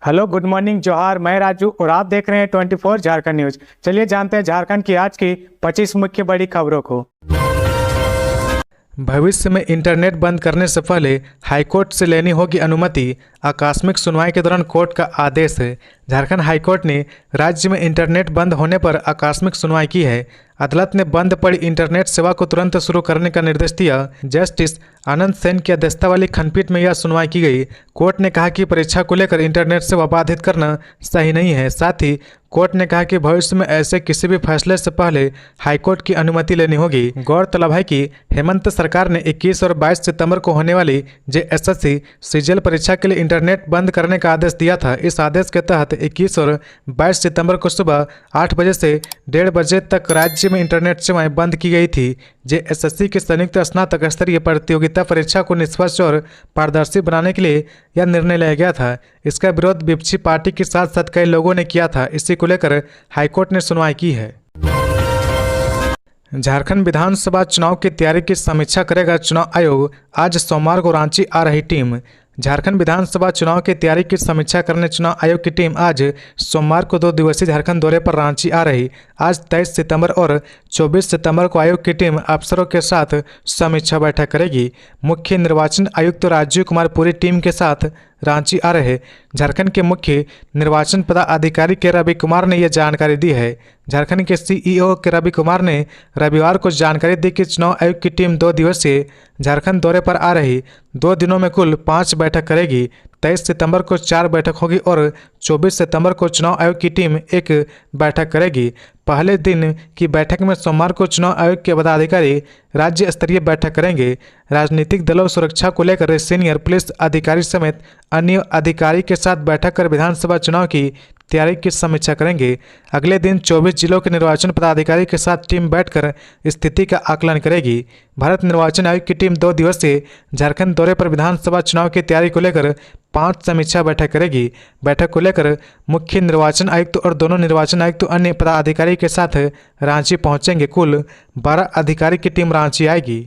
Hello, good morning, जोहार। मैं राजू और आप देख रहे हैं 24 झारखंड न्यूज। चलिए जानते हैं झारखंड की आज की 25 मुख्य बड़ी खबरों को। भविष्य में इंटरनेट बंद करने से पहले हाईकोर्ट से लेनी होगी अनुमति। आकस्मिक सुनवाई के दौरान कोर्ट का आदेश है। झारखंड हाईकोर्ट ने राज्य में इंटरनेट बंद होने पर आकस्मिक सुनवाई की है। अदालत ने बंद पड़ी इंटरनेट सेवा को तुरंत शुरू करने का निर्देश दिया। जस्टिस आनंद सेन की अध्यक्षता वाली खंडपीठ में यह सुनवाई की गई। कोर्ट ने कहा कि परीक्षा को लेकर इंटरनेट सेवा बाधित करना सही नहीं है। साथ ही कोर्ट ने कहा कि भविष्य में ऐसे किसी भी फैसले से पहले हाईकोर्ट की अनुमति लेनी होगी। गौरतलब है कि हेमंत सरकार ने 21 और 22 सितंबर को होने वाली जेएसएससी सीजीएल परीक्षा के लिए इंटरनेट बंद करने का आदेश दिया था। इस आदेश के तहत 21 और 22 सितंबर को सुबह 8 बजे से 1:30 बजे तक राज्य में इंटरनेट सेवाएं बंद की गई थी। जेएसएससी की संयुक्त स्नातक स्तरीय प्रतियोगिता परीक्षा को निष्पक्ष और पारदर्शी बनाने के लिए यह निर्णय लिया गया था। इसका विरोध विपक्षी पार्टी के साथ साथ कई लोगों ने किया था। इसी को लेकर हाईकोर्ट ने सुनवाई की है। झारखंड विधानसभा चुनाव की तैयारी की समीक्षा करेगा चुनाव आयोग। आज सोमवार को रांची आ रही टीम। झारखंड विधानसभा चुनाव की तैयारी की समीक्षा करने चुनाव आयोग की टीम आज सोमवार को 2 दिवसीय झारखंड दौरे पर रांची आ रही। आज 23 सितंबर और 24 सितंबर को आयोग की टीम अफसरों के साथ समीक्षा बैठक करेगी। मुख्य निर्वाचन आयुक्त राजीव कुमार पूरी टीम के साथ रांची आ रहे। झारखंड के मुख्य निर्वाचन पदाधिकारी के रवि कुमार ने यह जानकारी दी है। झारखंड के सीईओ के रवि कुमार ने रविवार को जानकारी दी कि चुनाव आयोग की टीम 2 दिवसीय झारखंड दौरे पर आ रही। 2 दिनों में कुल 5 बैठक करेगी। 23 सितंबर को 4 बैठक होगी और 24 सितंबर को चुनाव आयोग की टीम 1 बैठक करेगी। पहले दिन की बैठक में सोमवार को चुनाव आयोग के पदाधिकारी राज्य स्तरीय बैठक करेंगे। राजनीतिक दलों सुरक्षा को लेकर सीनियर पुलिस अधिकारी समेत अन्य अधिकारी के साथ बैठक कर विधानसभा चुनाव की तैयारी की समीक्षा करेंगे। अगले दिन 24 जिलों के निर्वाचन पदाधिकारी के साथ टीम बैठकर स्थिति का आकलन करेगी। भारत निर्वाचन आयोग की टीम 2 दिवसीय झारखंड दौरे पर विधानसभा चुनाव की तैयारी को लेकर 5 समीक्षा बैठक करेगी। बैठक को लेकर मुख्य निर्वाचन आयुक्त और दोनों निर्वाचन आयुक्त अन्य पदाधिकारी के साथ रांची पहुंचेंगे। कुल 12 अधिकारी की टीम रांची आएगी।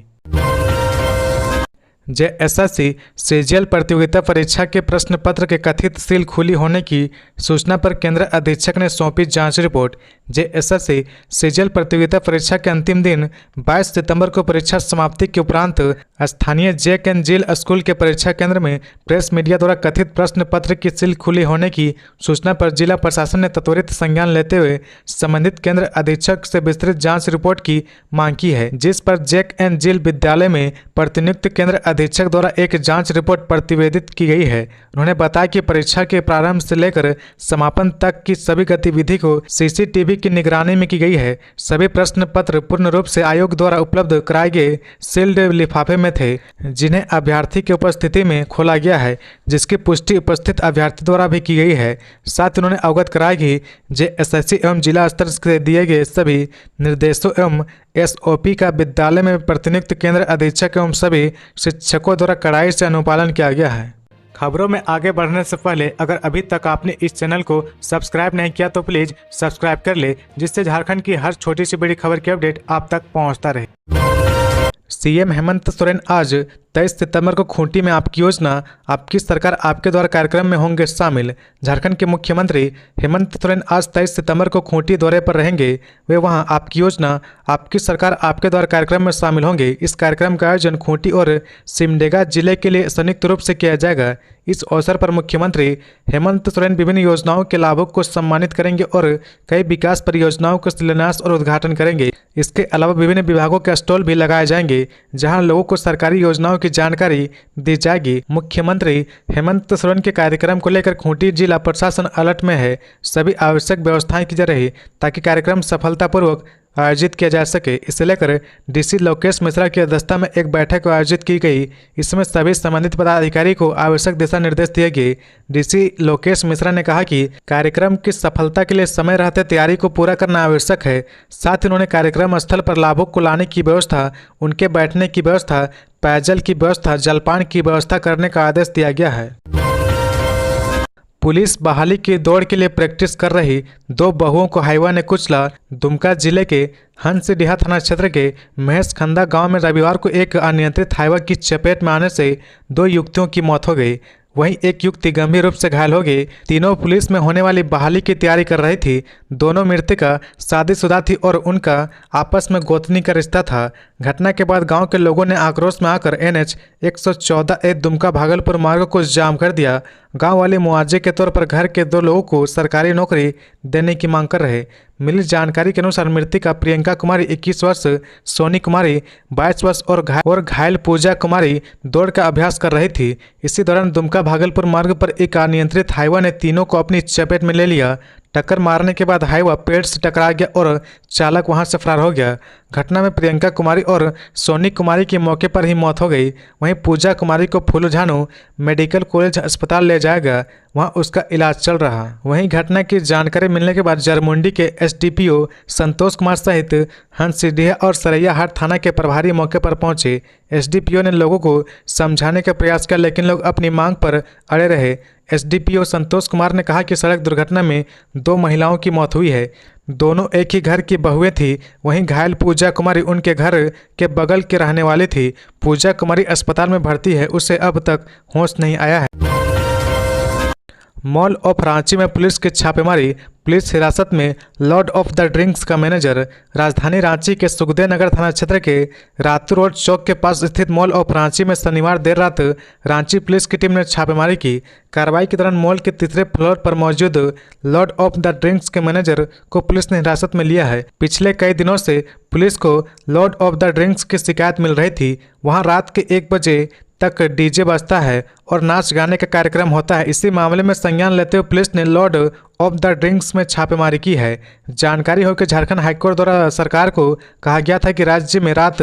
जेएसएससी सीजीएल प्रतियोगिता परीक्षा के प्रश्न पत्र के कथित सील खुली होने की सूचना पर केंद्र अधीक्षक ने सौंपी जांच रिपोर्ट। जेएसएससी सीजीएल प्रतियोगिता परीक्षा के अंतिम दिन 22 सितंबर को परीक्षा समाप्ति के उपरांत स्थानीय जैक एंड जिल स्कूल के परीक्षा केंद्र में प्रेस मीडिया द्वारा कथित प्रश्न पत्र की सील खुली होने की सूचना पर जिला प्रशासन ने त्वरित संज्ञान लेते हुए संबंधित केंद्र अधीक्षक से विस्तृत जाँच रिपोर्ट की मांग की है, जिस पर जैक एंड जिल विद्यालय में प्रतिनियुक्त केंद्र अधीक्षक द्वारा एक जांच रिपोर्ट प्रतिवेदित की गई है। उन्होंने बताया कि परीक्षा के प्रारंभ से लेकर समापन तक की सभी गतिविधि को सीसीटीवी की निगरानी में की गई है। सभी प्रश्न पत्र पूर्ण रूप से आयोग द्वारा उपलब्ध कराए गए सील्ड लिफाफे में थे, जिन्हें अभ्यर्थी की उपस्थिति में खोला गया है, जिसकी पुष्टि उपस्थित अभ्यर्थी द्वारा भी की गई है। साथ ही उन्होंने अवगत कराया कि जेएसएससी एवं जिला स्तर से दिए गए सभी निर्देशों एवं एसओपी का विद्यालय में प्रतिनियुक्त केंद्र अधीक्षक एवं सभी शिक्षकों द्वारा कड़ाई से अनुपालन किया गया है। खबरों में आगे बढ़ने से पहले अगर अभी तक आपने इस चैनल को सब्सक्राइब नहीं किया तो प्लीज सब्सक्राइब कर ले, जिससे झारखंड की हर छोटी सी बड़ी खबर की अपडेट आप तक पहुंचता रहे। सीएम हेमंत सोरेन आज 23 सितंबर को खूंटी में आपकी योजना आपकी सरकार आपके द्वार कार्यक्रम में होंगे शामिल। झारखंड के मुख्यमंत्री हेमंत सोरेन आज 23 सितंबर को खूंटी दौरे पर रहेंगे। वे वहां आपकी योजना आपकी सरकार आपके द्वार कार्यक्रम में शामिल होंगे। इस कार्यक्रम का आयोजन खूंटी और सिमडेगा जिले के लिए संयुक्त रूप से किया जाएगा। इस अवसर पर मुख्यमंत्री हेमंत सोरेन विभिन्न योजनाओं के लाभुक को सम्मानित करेंगे और कई विकास परियोजनाओं का शिलान्यास और उद्घाटन करेंगे। इसके अलावा विभिन्न विभागों के स्टॉल भी लगाए जाएंगे, जहां लोगों को सरकारी योजनाओं की जानकारी दी जाएगी। मुख्यमंत्री हेमंत सोरेन के कार्यक्रम को लेकर खूंटी जिला प्रशासन अलर्ट में है। सभी आवश्यक व्यवस्थाएं की जा रही ताकि कार्यक्रम सफलतापूर्वक आयोजित किया जा सके। इसे लेकर डीसी लोकेश मिश्रा की अध्यक्षता में एक बैठक आयोजित की गई। इसमें सभी संबंधित पदाधिकारी को आवश्यक दिशा निर्देश दिए गए। डीसी लोकेश मिश्रा ने कहा कि कार्यक्रम की सफलता के लिए समय रहते तैयारी को पूरा करना आवश्यक है। साथ ही उन्होंने कार्यक्रम स्थल पर लाभुक को लाने की व्यवस्था, उनके बैठने की व्यवस्था, पेयजल की व्यवस्था, जलपान की व्यवस्था करने का आदेश दिया गया है। पुलिस बहाली की दौड़ के लिए प्रैक्टिस कर रही 2 बहुओं को हाईवा ने कुचला। दुमका जिले के हंसडीहा थाना क्षेत्र के महेशखंदा गांव में रविवार को एक अनियंत्रित हाईवा की चपेट में आने से 2 युवतियों की मौत हो गई। वहीं एक युवती गंभीर रूप से घायल हो गई। तीनों पुलिस में होने वाली बहाली की तैयारी कर रही थी। दोनों मृतका शादीशुदा थी और उनका आपस में गोतनी का रिश्ता था। घटना के बाद गांव के लोगों ने आक्रोश में आकर NH 114A दुमका भागलपुर मार्ग को जाम कर दिया। गांव वाले मुआवजे के तौर पर घर के 2 लोगों को सरकारी नौकरी देने की मांग कर रहे। मिली जानकारी के अनुसार मृतका प्रियंका कुमारी 21 वर्ष, सोनी कुमारी 22 वर्ष और घायल पूजा कुमारी दौड़ का अभ्यास कर रही थी। इसी दौरान दुमका भागलपुर मार्ग पर एक अनियंत्रित हाईवा ने तीनों को अपनी चपेट में ले लिया। टक्कर मारने के बाद हाईवा पेड़ से टकरा गया और चालक वहां से फरार हो गया। घटना में प्रियंका कुमारी और सोनी कुमारी की मौके पर ही मौत हो गई। वहीं पूजा कुमारी को फूलझानो मेडिकल कॉलेज अस्पताल ले जाया गया, वहां उसका इलाज चल रहा। वहीं घटना की जानकारी मिलने के बाद जरमुंडी के SDPO संतोष कुमार सहित हंसडीहा और सरैयाहाट थाना के प्रभारी मौके पर पहुंचे। SDPO ने लोगों को समझाने का प्रयास किया, लेकिन लोग अपनी मांग पर अड़े रहे। SDPO संतोष कुमार ने कहा कि सड़क दुर्घटना में 2 महिलाओं की मौत हुई है। दोनों एक ही घर की बहुएं थी। वहीं घायल पूजा कुमारी उनके घर के बगल के रहने वाली थी। पूजा कुमारी अस्पताल में भर्ती है, उसे अब तक होश नहीं आया है। मॉल ऑफ रांची में पुलिस की छापेमारी। पुलिस हिरासत में लॉर्ड ऑफ द ड्रिंक्स का मैनेजर। राजधानी रांची के सुखदेव नगर थाना क्षेत्र के रातू रोड चौक के पास स्थित मॉल ऑफ रांची में शनिवार देर रात रांची पुलिस की टीम ने छापेमारी की। कार्रवाई के दौरान मॉल के 3रे फ्लोर पर मौजूद लॉर्ड ऑफ द ड्रिंक्स के मैनेजर को पुलिस ने हिरासत में लिया है। पिछले कई दिनों से पुलिस को लॉर्ड ऑफ द ड्रिंक्स की शिकायत मिल रही थी। वहां रात के 1 बजे तक DJ बजता है और नाच गाने का कार्यक्रम होता है। इसी मामले में संज्ञान लेते हुए पुलिस ने लॉर्ड ऑफ द ड्रिंक्स में छापेमारी की है। जानकारी हो कि झारखंड हाईकोर्ट द्वारा सरकार को कहा गया था कि राज्य में रात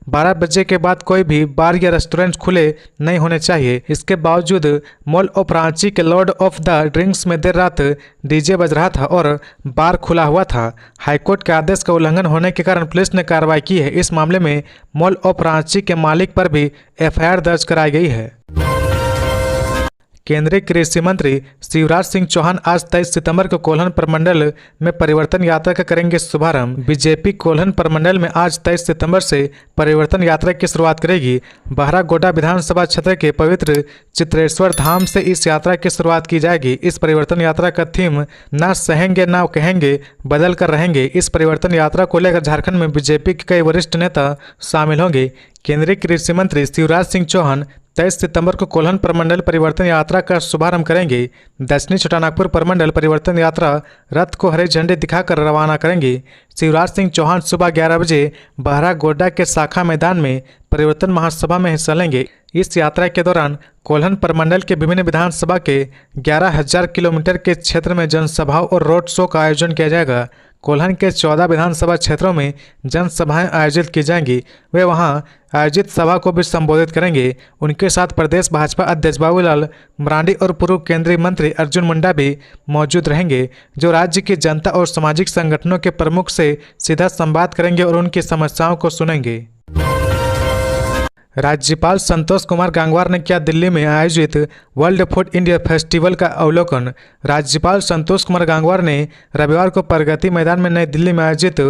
12 बजे के बाद कोई भी बार या रेस्टोरेंट खुले नहीं होने चाहिए। इसके बावजूद मॉल ऑफ रांची के लॉर्ड ऑफ द ड्रिंक्स में देर रात DJ बज रहा था और बार खुला हुआ था। हाईकोर्ट के आदेश का उल्लंघन होने के कारण पुलिस ने कार्रवाई की है। इस मामले में मॉल ऑफ रांची के मालिक पर भी FIR दर्ज कराई गई है। केंद्रीय कृषि मंत्री शिवराज सिंह चौहान आज 23 सितंबर को कोल्हन प्रमंडल में परिवर्तन यात्रा का करेंगे शुभारंभ। बीजेपी कोल्हन प्रमंडल में आज 23 सितंबर से परिवर्तन यात्रा की शुरुआत करेगी। बहरागोड़ा विधानसभा क्षेत्र के पवित्र चित्रेश्वर धाम से इस यात्रा की शुरुआत की जाएगी। इस परिवर्तन यात्रा का थीम ना सहेंगे ना कहेंगे, बदल कर रहेंगे। इस परिवर्तन यात्रा को लेकर झारखंड में बीजेपी के कई वरिष्ठ नेता शामिल होंगे। केंद्रीय कृषि मंत्री शिवराज सिंह चौहान 23 सितंबर को कोल्हन प्रमंडल परिवर्तन यात्रा का शुभारंभ करेंगे। दक्षिणी छोटानागपुर प्रमंडल परिवर्तन यात्रा रथ को हरे झंडे दिखाकर रवाना करेंगे। शिवराज सिंह चौहान सुबह 11 बजे बहरागोड़ा के शाखा मैदान में परिवर्तन महासभा में हिस्सा लेंगे। इस यात्रा के दौरान कोल्हन प्रमंडल के विभिन्न विधानसभा के 11,000 किलोमीटर के क्षेत्र में जनसभाओं और रोड शो का आयोजन किया जाएगा। कोल्हन के 14 विधानसभा क्षेत्रों में जनसभाएं आयोजित की जाएंगी। वे वहां आयोजित सभा को भी संबोधित करेंगे। उनके साथ प्रदेश भाजपा अध्यक्ष बाबूलाल मरांडी और पूर्व केंद्रीय मंत्री अर्जुन मुंडा भी मौजूद रहेंगे, जो राज्य की जनता और सामाजिक संगठनों के प्रमुख से सीधा संवाद करेंगे और उनकी समस्याओं को सुनेंगे। राज्यपाल संतोष कुमार गंगवार ने किया दिल्ली में आयोजित वर्ल्ड फूड इंडिया फेस्टिवल का अवलोकन। राज्यपाल संतोष कुमार गंगवार ने रविवार को प्रगति मैदान में नई दिल्ली में आयोजित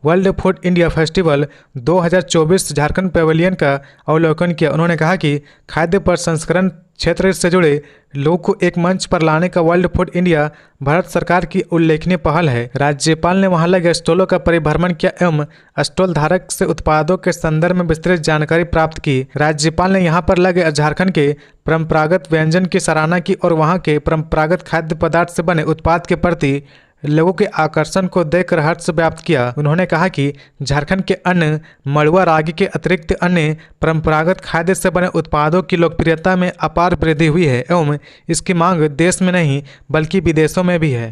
world food India festival 2024 Jharkhand pavilion का अवलोकन किया। उन्होंने कहा कि खाद्य प्रसंस्करण क्षेत्र से जुड़े लोगों को एक मंच पर लाने का वर्ल्ड फूड इंडिया भारत सरकार की उल्लेखनीय पहल है। राज्यपाल ने वहां लगे स्टॉलों का परिभ्रमण किया एवं स्टॉल धारक से उत्पादों के संदर्भ में विस्तृत जानकारी प्राप्त की। राज्यपाल ने यहां पर लगे झारखंड के परंपरागत व्यंजन की सराहना की और वहां के परंपरागत खाद्य पदार्थ से बने उत्पाद के प्रति लोगों के आकर्षण को देखकर हर्ष व्यक्त किया। उन्होंने कहा कि झारखंड के अन्न मड़ुआ रागी के अतिरिक्त अन्य परंपरागत खाद्य से बने उत्पादों की लोकप्रियता में अपार वृद्धि हुई है एवं इसकी मांग देश में नहीं बल्कि विदेशों में भी है।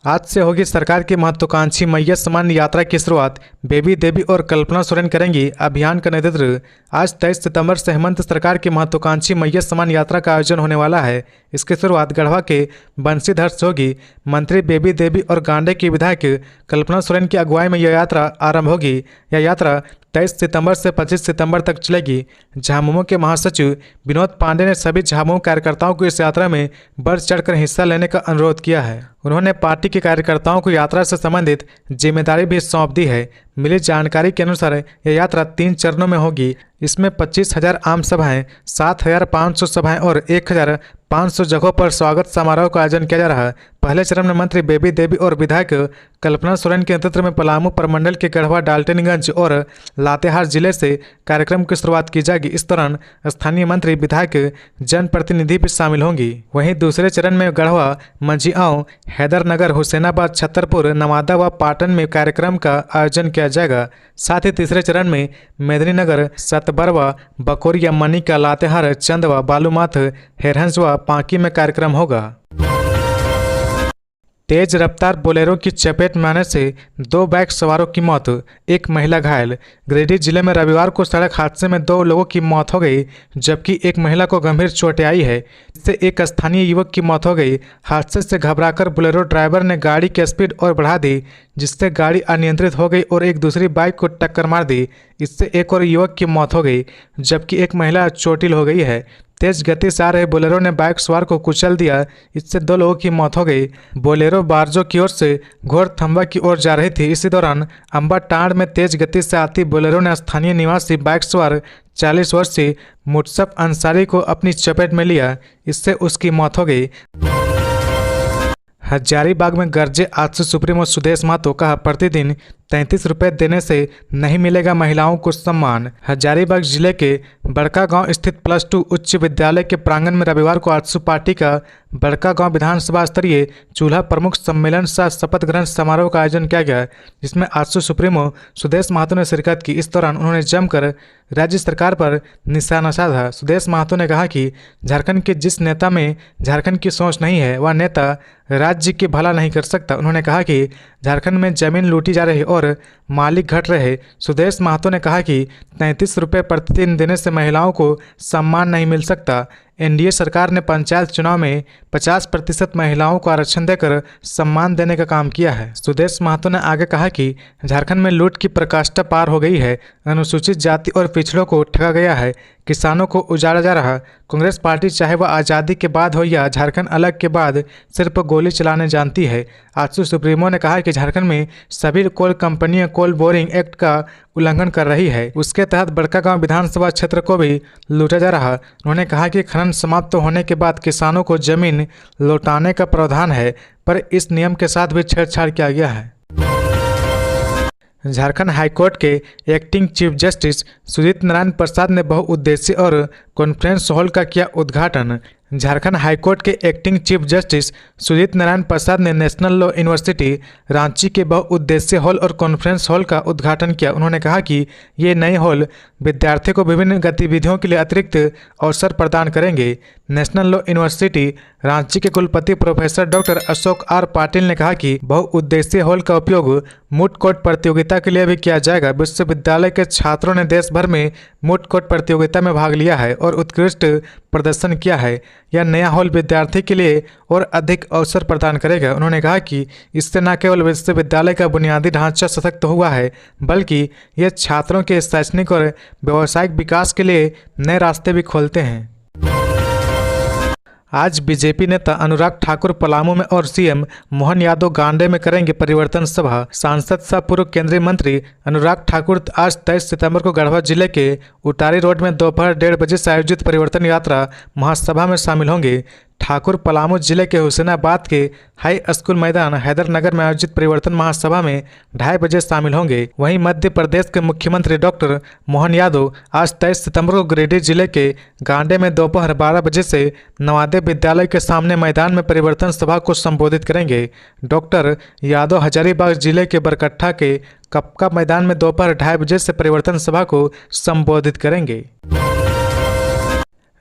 आज से होगी सरकार की महत्वाकांक्षी मैया सम्मान यात्रा की शुरुआत। बेबी देवी और कल्पना सोरेन करेंगी अभियान का नेतृत्व। आज 23 सितंबर से हेमंत सरकार की महत्वाकांक्षी मैया सम्मान यात्रा का आयोजन होने वाला है। इसकी शुरुआत गढ़वा के बंसीधर से होगी। मंत्री बेबी देवी और गांडे की विधायक कल्पना सोरेन की अगुवाई में यह यात्रा आरंभ होगी। यह यात्रा 23 सितंबर से 25 सितंबर तक चलेगी। झामुमो के महासचिव विनोद पांडे ने सभी झामुमो कार्यकर्ताओं को इस यात्रा में बढ़ चढ़कर हिस्सा लेने का अनुरोध किया है। उन्होंने पार्टी के कार्यकर्ताओं को यात्रा से संबंधित जिम्मेदारी भी सौंप दी है। मिली जानकारी के अनुसार यह यात्रा 3 चरणों में होगी। इसमें 25,000 आम सभाएं, 7,500 सभाएं और 1,500 जगहों पर स्वागत समारोह का आयोजन किया जा रहा है। पहले चरण में मंत्री बेबी देवी और विधायक कल्पना सोरेन के नेतृत्व में पलामू प्रमंडल के गढ़वा, डाल्टनगंज और लातेहार जिले से कार्यक्रम की शुरुआत की जाएगी। इस दौरान स्थानीय मंत्री, विधायक, जनप्रतिनिधि भी शामिल होंगी। वहीं दूसरे चरण में गढ़वा, मंझिआंव, हैदरनगर, हुसैनाबाद, छतरपुर, नवादा व पाटन में कार्यक्रम का आयोजन किया जाएगा। साथ ही तीसरे चरण में मेदिनीनगर, सतबरवा, बकोरिया, मनिका, लातेहार, चंदवा, बालूमाथ, हेरहंस व पांकी में कार्यक्रम होगा। तेज रफ्तार बोलेरो की चपेट में आने से 2 बाइक सवारों की मौत, 1 महिला घायल। गिरिडीह जिले में रविवार को सड़क हादसे में 2 लोगों की मौत हो गई, जबकि एक महिला को गंभीर चोटें आई है। इससे एक स्थानीय युवक की मौत हो गई। हादसे से घबराकर बोलेरो ड्राइवर ने गाड़ी की स्पीड और बढ़ा दी, जिससे गाड़ी अनियंत्रित हो गई और एक दूसरी बाइक को टक्कर मार दी। इससे एक और युवक की मौत हो गई, जबकि एक महिला चोटिल हो गई है। तेज गति से आ रहे बोलेरो ने बाइक सवार को कुचल दिया। इससे 2 लोगों की मौत हो गई। बोलेरो बारजो की ओर से घोड़थंबा की ओर जा रही थी। इसी दौरान अंबाटांड़ में तेज गति से आती बोलेरो ने स्थानीय निवासी बाइक सवार 40 वर्षीय मुत्सफ अंसारी को अपनी चपेट में लिया। इससे उसकी मौत हो गई। हजारीबाग में गरजे आजसू सुप्रीमो सुदेश महतो, कहा प्रतिदिन 33 रुपये देने से नहीं मिलेगा महिलाओं को सम्मान। हजारीबाग जिले के बड़का गांव स्थित +2 उच्च विद्यालय के प्रांगण में रविवार को आजसू पार्टी का बड़का गांव विधानसभा स्तरीय चूल्हा प्रमुख सम्मेलन सह शपथ ग्रहण समारोह का आयोजन किया गया, जिसमें आजसू सुप्रीमो सुदेश महतो ने शिरकत की। इस दौरान उन्होंने जमकर राज्य सरकार पर निशाना साधा। सुदेश महतो ने कहा कि झारखंड के जिस नेता में झारखंड की सोच नहीं है, वह नेता राज्य की भला नहीं कर सकता। उन्होंने कहा कि झारखंड में जमीन लूटी जा रही और मालिक घट रहे। सुदेश महतो ने कहा कि 33 रुपये प्रतिदिन देने से महिलाओं को सम्मान नहीं मिल सकता। एनडीए सरकार ने पंचायत चुनाव में 50% महिलाओं को आरक्षण देकर सम्मान देने का काम किया है। सुदेश महतो ने आगे कहा कि झारखंड में लूट की प्रकाष्ठा पार हो गई है। अनुसूचित जाति और पिछड़ों को ठगा गया है। किसानों को उजाड़ा जा रहा। कांग्रेस पार्टी चाहे वह आज़ादी के बाद हो या झारखंड अलग के बाद सिर्फ गोली चलाने जानती है। आजसू सुप्रीमो ने कहा कि झारखंड में सभी कोल कंपनियां कोल बोरिंग एक्ट का उल्लंघन कर रही है। उसके तहत बड़कागांव विधानसभा क्षेत्र को भी लूटा जा रहा। उन्होंने कहा कि खनन समाप्त होने के बाद किसानों को जमीन लौटाने का प्रावधान है, पर इस नियम के साथ भी छेड़छाड़ किया गया है। झारखंड हाईकोर्ट के acting chief justice Sujit Narayan Prasad ने बहुउद्देशीय और कॉन्फ्रेंस हॉल का किया उद्घाटन। झारखंड हाईकोर्ट के acting chief justice Sujit Narayan Prasad ने नेशनल लॉ यूनिवर्सिटी रांची के बहुउद्देशीय हॉल और कॉन्फ्रेंस हॉल का उद्घाटन किया। उन्होंने कहा कि ये नए हॉल विद्यार्थियों को विभिन्न गतिविधियों के लिए अतिरिक्त अवसर प्रदान करेंगे। नेशनल लॉ यूनिवर्सिटी रांची के कुलपति professor doctor Ashok R Patil ने कहा कि बहुउद्देशीय हॉल का उपयोग मूट कोर्ट प्रतियोगिता के लिए भी किया जाएगा। विश्वविद्यालय के छात्रों ने देश भर में मूट कोर्ट प्रतियोगिता में भाग लिया है और उत्कृष्ट प्रदर्शन किया है। यह नया हॉल विद्यार्थी के लिए और अधिक अवसर प्रदान करेगा। उन्होंने कहा कि इससे न केवल विश्वविद्यालय का बुनियादी ढांचा सशक्त हुआ है, बल्कि यह छात्रों के शैक्षणिक और व्यावसायिक विकास के लिए नए रास्ते भी खोलते हैं। आज बीजेपी नेता अनुराग ठाकुर पलामू में और सीएम मोहन यादव गांडे में करेंगे परिवर्तन सभा। सांसद सह पूर्व केंद्रीय मंत्री अनुराग ठाकुर आज 23 सितंबर को गढ़वा जिले के उटारी रोड में दोपहर 1:30 बजे से आयोजित परिवर्तन यात्रा महासभा में शामिल होंगे। ठाकुर पलामू जिले के हुसैनाबाद के हाई स्कूल मैदान हैदरनगर में आयोजित परिवर्तन महासभा में 2:30 बजे शामिल होंगे। वहीं मध्य प्रदेश के मुख्यमंत्री डॉक्टर मोहन यादव आज 23 सितंबर को गिरिडीह जिले के गांडे में दोपहर 12 बजे से नवादे विद्यालय के सामने मैदान में परिवर्तन सभा को संबोधित करेंगे। डॉक्टर यादव हजारीबाग जिले के बरकट्ठा के कपका मैदान में दोपहर 2:30 बजे से परिवर्तन सभा को संबोधित करेंगे।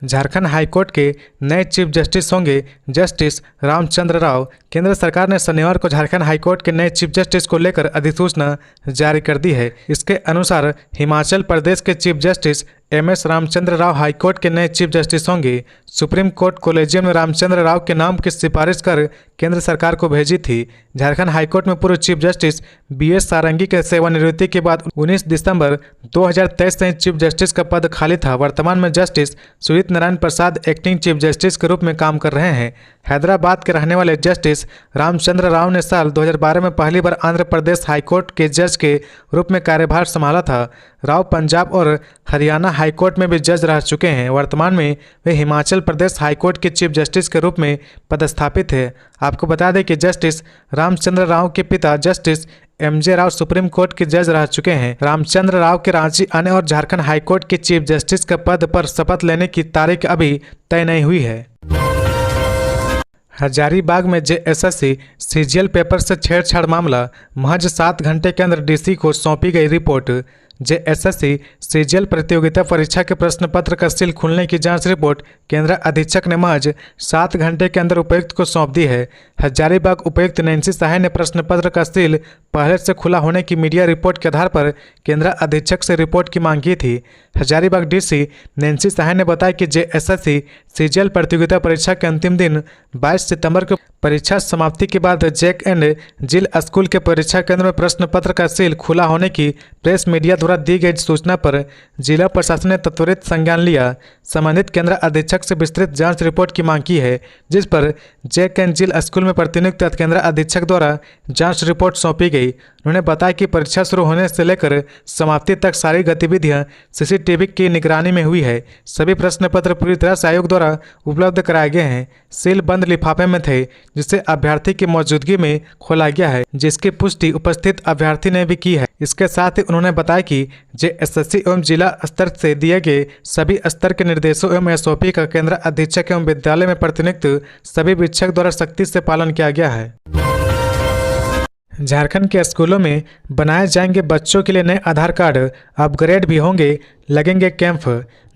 झारखंड हाईकोर्ट के नए चीफ जस्टिस होंगे जस्टिस रामचंद्र राव। केंद्र सरकार ने शनिवार को झारखंड हाईकोर्ट के नए चीफ जस्टिस को लेकर अधिसूचना जारी कर दी है। इसके अनुसार हिमाचल प्रदेश के chief justice MS Ramchandra Rao high court के नए चीफ जस्टिस होंगे। सुप्रीम कोर्ट कोलेजियम ने रामचंद्र राव के नाम की सिफारिश कर केंद्र सरकार को भेजी थी। झारखंड हाईकोर्ट में पूर्व चीफ जस्टिस बीएस सारंगी के सेवानिवृत्ति के बाद 19 दिसंबर 2023 से चीफ जस्टिस का पद खाली था। वर्तमान में जस्टिस सुजीत नारायण प्रसाद एक्टिंग चीफ जस्टिस के रूप में काम कर रहे हैं। हैदराबाद के रहने वाले जस्टिस रामचंद्र राव ने साल 2012 में पहली बार आंध्र प्रदेश हाईकोर्ट के जज के रूप में कार्यभार संभाला था। राव पंजाब और हरियाणा हाईकोर्ट में भी जज रह चुके हैं। वर्तमान में वे हिमाचल प्रदेश हाईकोर्ट के चीफ जस्टिस के रूप में पदस्थापित है। आपको बता दें कि जस्टिस रामचंद्र राव के पिता justice MJ Rao supreme court के जज रह चुके हैं। रामचंद्र राव के रांची आने और झारखंड हाईकोर्ट के चीफ जस्टिस के पद पर शपथ लेने की तारीख अभी तय नहीं हुई है। हजारीबाग में जेएसएससी सीजीएल पेपर से छेड़छाड़ मामला, महज 7 घंटे के अंदर डीसी को सौंपी गई रिपोर्ट। जेएसएससी सीजीएल प्रतियोगिता परीक्षा के प्रश्न पत्र का सील खुलने की जांच रिपोर्ट केंद्र अधीक्षक ने महज 7 घंटे के अंदर उपायुक्त को सौंप दी है। हजारीबाग उपायुक्त नैन्सी साहे ने प्रश्न पत्र का सील पहले से खुला होने की मीडिया रिपोर्ट के आधार पर केंद्र अधीक्षक से रिपोर्ट की मांग की थी। हजारीबाग डीसी नैन्सी साहे ने बताया कि जेएसएससी सीजीएल प्रतियोगिता परीक्षा के अंतिम दिन 22 सितंबर को परीक्षा समाप्ति के बाद जैक एंड जिल स्कूल के परीक्षा केंद्र में प्रश्न पत्र का सील खुला होने की प्रेस मीडिया द्वारा दी गई सूचना पर जिला प्रशासन ने त्वरित संज्ञान लिया। संबंधित केंद्र अधीक्षक से विस्तृत जांच रिपोर्ट की मांग की है, जिस पर जैक एंड जिल स्कूल में प्रतिनियुक्त केंद्र अधीक्षक द्वारा जांच रिपोर्ट सौंपी गई। उन्होंने बताया कि परीक्षा शुरू होने से लेकर समाप्ति तक सारी गतिविधियां सीसीटीवी की निगरानी में हुई है। सभी प्रश्न पत्र पूरी तरह से आयोग द्वारा उपलब्ध कराए गए हैं। सील बंद लिफाफे में थे, जिसे अभ्यर्थी की मौजूदगी में खोला गया है, जिसकी पुष्टि उपस्थित अभ्यर्थी ने भी की है। इसके साथ ही उन्होंने बताया कि जेएसएससी एवं जिला स्तर से दिए गए सभी स्तर के निर्देशों एवं एसओपी का केंद्र अधीक्षक एवं विद्यालय में प्रतिनियुक्त सभी शिक्षक द्वारा सख्ती से पालन किया गया है। झारखंड के स्कूलों में बनाए जाएंगे बच्चों के लिए नए आधार कार्ड, अपग्रेड भी होंगे, लगेंगे कैंप।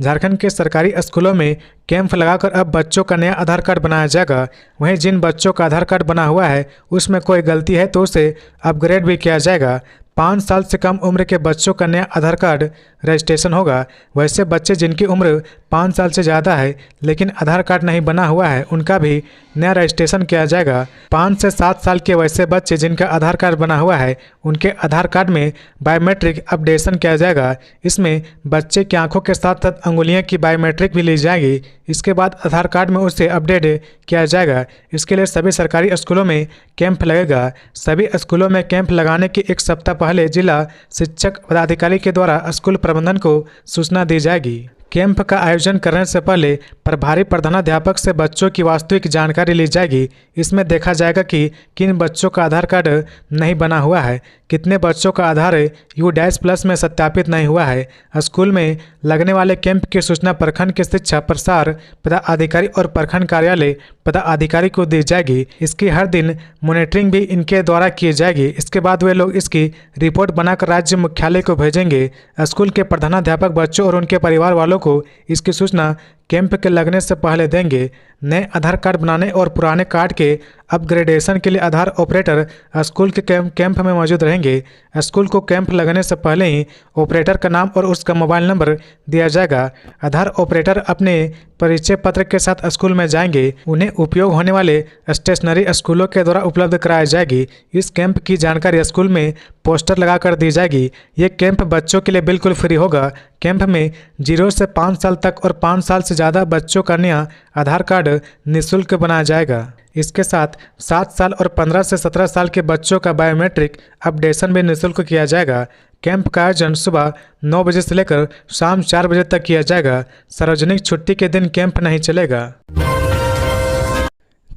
झारखंड के सरकारी स्कूलों में कैंप लगाकर अब बच्चों का नया आधार कार्ड बनाया जाएगा। वहीं जिन बच्चों का आधार कार्ड बना हुआ है उसमें कोई गलती है तो उसे अपग्रेड भी किया जाएगा। 5 साल से कम उम्र के बच्चों का नया आधार कार्ड रजिस्ट्रेशन होगा। वैसे बच्चे जिनकी उम्र 5 साल से ज़्यादा है लेकिन आधार कार्ड नहीं बना हुआ है, उनका भी नया रजिस्ट्रेशन किया जाएगा। 5 से 7 साल के वैसे बच्चे जिनका आधार कार्ड बना हुआ है उनके आधार कार्ड में बायोमेट्रिक अपडेशन किया जाएगा। इसमें बच्चे की आंखों के साथ साथ अंगुलियों की बायोमेट्रिक भी ली जाएगी। इसके बाद आधार कार्ड में उसे अपडेट किया जाएगा। इसके लिए सभी सरकारी स्कूलों में कैंप लगेगा। सभी स्कूलों में कैंप लगाने के 1 सप्ताह पहले जिला शिक्षक पदाधिकारी के द्वारा स्कूल प्रबंधन को सूचना दी जाएगी। कैंप का आयोजन करने से पहले प्रभारी प्रधानाध्यापक से बच्चों की वास्तविक जानकारी ली जाएगी। इसमें देखा जाएगा कि किन बच्चों का आधार कार्ड नहीं बना हुआ है, कितने बच्चों का आधार U-+ में सत्यापित नहीं हुआ है। स्कूल में लगने वाले कैंप की सूचना प्रखंड के शिक्षा प्रसार पदाधिकारी और प्रखंड कार्यालय पदाधिकारी को दी जाएगी। इसकी हर दिन मॉनिटरिंग भी इनके द्वारा की जाएगी। इसके बाद वे लोग इसकी रिपोर्ट बनाकर राज्य मुख्यालय को भेजेंगे। स्कूल के प्रधानाध्यापक बच्चों और उनके परिवार वालों को इसकी सूचना कैंप के लगने से पहले देंगे। नए आधार कार्ड बनाने और पुराने कार्ड के अपग्रेडेशन के लिए आधार ऑपरेटर स्कूल के कैंप में मौजूद रहेंगे। स्कूल को कैंप लगने से पहले ही ऑपरेटर का नाम और उसका मोबाइल नंबर दिया जाएगा। आधार ऑपरेटर अपने परिचय पत्र के साथ स्कूल में जाएंगे। उन्हें उपयोग होने वाले स्टेशनरी स्कूलों के द्वारा उपलब्ध कराई जाएगी। इस कैंप की जानकारी स्कूल में पोस्टर लगाकर दी जाएगी। ये कैंप बच्चों के लिए बिल्कुल फ्री होगा। कैंप में 0 से 5 साल तक और 5 साल से ज़्यादा बच्चों का नया आधार कार्ड निःशुल्क बनाया जाएगा। इसके साथ 7 साल और 15 से 17 साल के बच्चों का बायोमेट्रिक अपडेशन भी निःशुल्क किया जाएगा। कैंप का आयोजन सुबह 9 बजे से लेकर शाम 4 बजे तक किया जाएगा। सार्वजनिक छुट्टी के दिन कैंप नहीं चलेगा।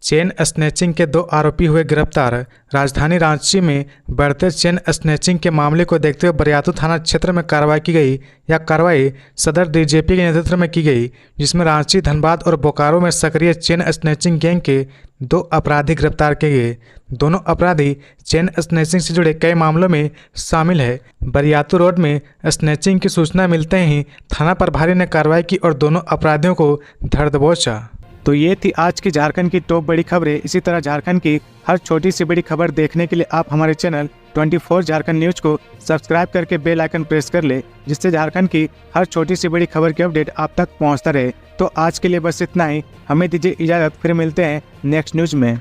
चेन स्नैचिंग के 2 आरोपी हुए गिरफ्तार। राजधानी रांची में बढ़ते चेन स्नैचिंग के मामले को देखते हुए बरियातू थाना क्षेत्र में कार्रवाई की गई। यह कार्रवाई सदर डीजीपी के नेतृत्व में की गई, जिसमें रांची, धनबाद और बोकारो में सक्रिय चेन स्नैचिंग गैंग के 2 अपराधी गिरफ्तार किए गए। दोनों अपराधी चेन स्नैचिंग से जुड़े कई मामलों में शामिल है। बरियातू रोड में स्नैचिंग की सूचना मिलते ही थाना प्रभारी ने कार्रवाई की और दोनों अपराधियों को धर दबोचा। तो ये थी आज की झारखंड की टॉप बड़ी खबरें। इसी तरह झारखंड की हर छोटी सी बड़ी खबर देखने के लिए आप हमारे चैनल 24 झारखंड न्यूज को सब्सक्राइब करके बेल आइकन प्रेस कर ले, जिससे झारखंड की हर छोटी सी बड़ी खबर की अपडेट आप तक पहुंचता रहे। तो आज के लिए बस इतना ही, हमें दीजिए इजाजत, फिर मिलते हैं नेक्स्ट न्यूज में।